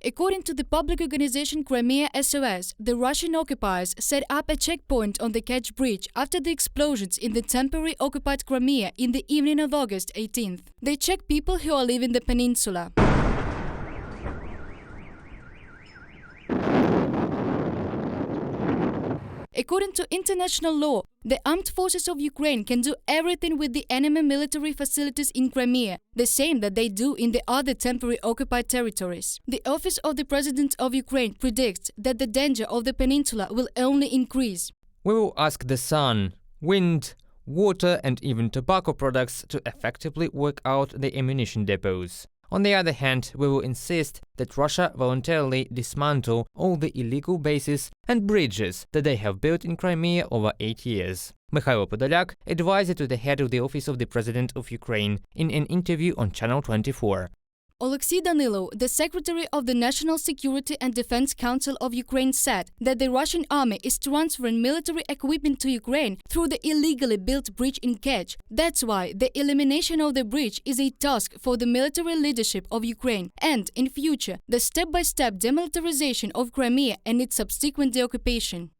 According to the public organization Crimea SOS, the Russian occupiers set up a checkpoint on the Kerch Bridge after the explosions in the temporarily occupied Crimea in the evening of August 18th. They check people who are leaving the peninsula. According to international law, the armed forces of Ukraine can do everything with the enemy military facilities in Crimea, the same that they do in the other temporarily occupied territories. The Office of the President of Ukraine predicts that the danger of the peninsula will only increase. We will ask the sun, wind, water and even tobacco products to effectively work out the ammunition depots. On the other hand, we will insist that Russia voluntarily dismantle all the illegal bases and bridges that they have built in Crimea over 8 years. Mikhailo Podolyak, advisor to the head of the Office of the President of Ukraine, in an interview on Channel 24. Oleksiy Danilov, the Secretary of the National Security and Defense Council of Ukraine, said that the Russian army is transferring military equipment to Ukraine through the illegally built bridge in Kerch. That's why the elimination of the bridge is a task for the military leadership of Ukraine and, in future, the step-by-step demilitarization of Crimea and its subsequent deoccupation.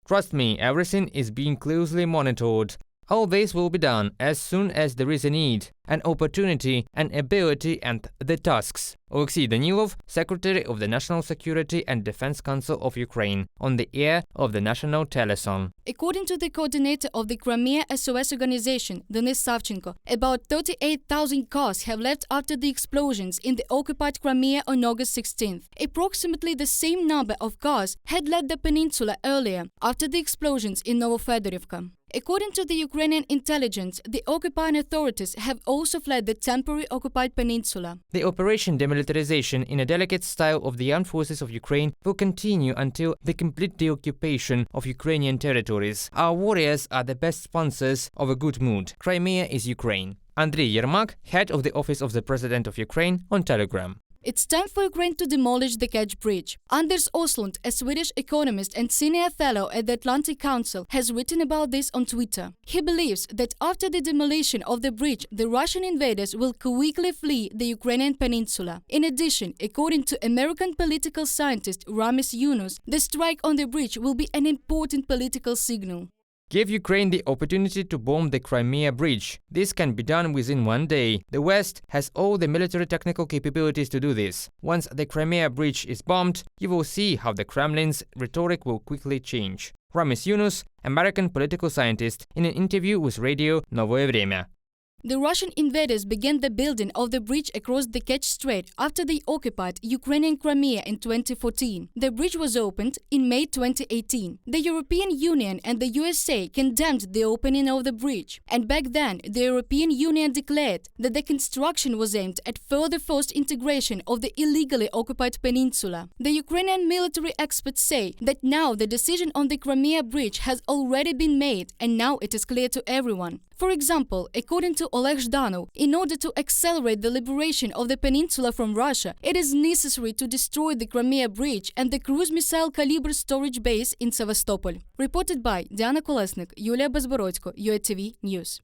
Trust me, everything is being closely monitored. All this will be done as soon as there is a need, an opportunity, an ability and the tasks. Oleksiy Danilov, Secretary of the National Security and Defense Council of Ukraine, on the air of the national telethon. According to the coordinator of the Crimea SOS organization, Denis Savchenko, about 38,000 cars have left after the explosions in the occupied Crimea on August 16th. Approximately the same number of cars had left the peninsula earlier, after the explosions in Novofedorivka. According to the Ukrainian intelligence, the occupying authorities have also fled the temporarily occupied peninsula. The operation demilitarization in a delicate style of the armed forces of Ukraine will continue until the complete deoccupation of Ukrainian territories. Our warriors are the best sponsors of a good mood. Crimea is Ukraine. Andriy Yermak, head of the Office of the President of Ukraine, on Telegram. It's time for Ukraine to demolish the Kerch Bridge. Anders Oslund, a Swedish economist and senior fellow at the Atlantic Council, has written about this on Twitter. He believes that after the demolition of the bridge, the Russian invaders will quickly flee the Ukrainian peninsula. In addition, according to American political scientist Ramis Yunus, the strike on the bridge will be an important political signal. Give Ukraine the opportunity to bomb the Crimea Bridge. This can be done within 1 day. The West has all the military technical capabilities to do this. Once the Crimea Bridge is bombed, you will see how the Kremlin's rhetoric will quickly change. Ramis Yunus, American political scientist, in an interview with Radio Новое Время. The Russian invaders began the building of the bridge across the Kerch Strait after they occupied Ukrainian Crimea in 2014. The bridge was opened in May 2018. The European Union and the USA condemned the opening of the bridge, and back then the European Union declared that the construction was aimed at further forced integration of the illegally occupied peninsula. The Ukrainian military experts say that now the decision on the Crimea Bridge has already been made and now it is clear to everyone. For example, according to Oleg Zhdanov, in order to accelerate the liberation of the peninsula from Russia, it is necessary to destroy the Crimea Bridge and the cruise missile caliber storage base in Sevastopol. Reported by Diana Kolesnik, Yulia Bezborodko, UATV News.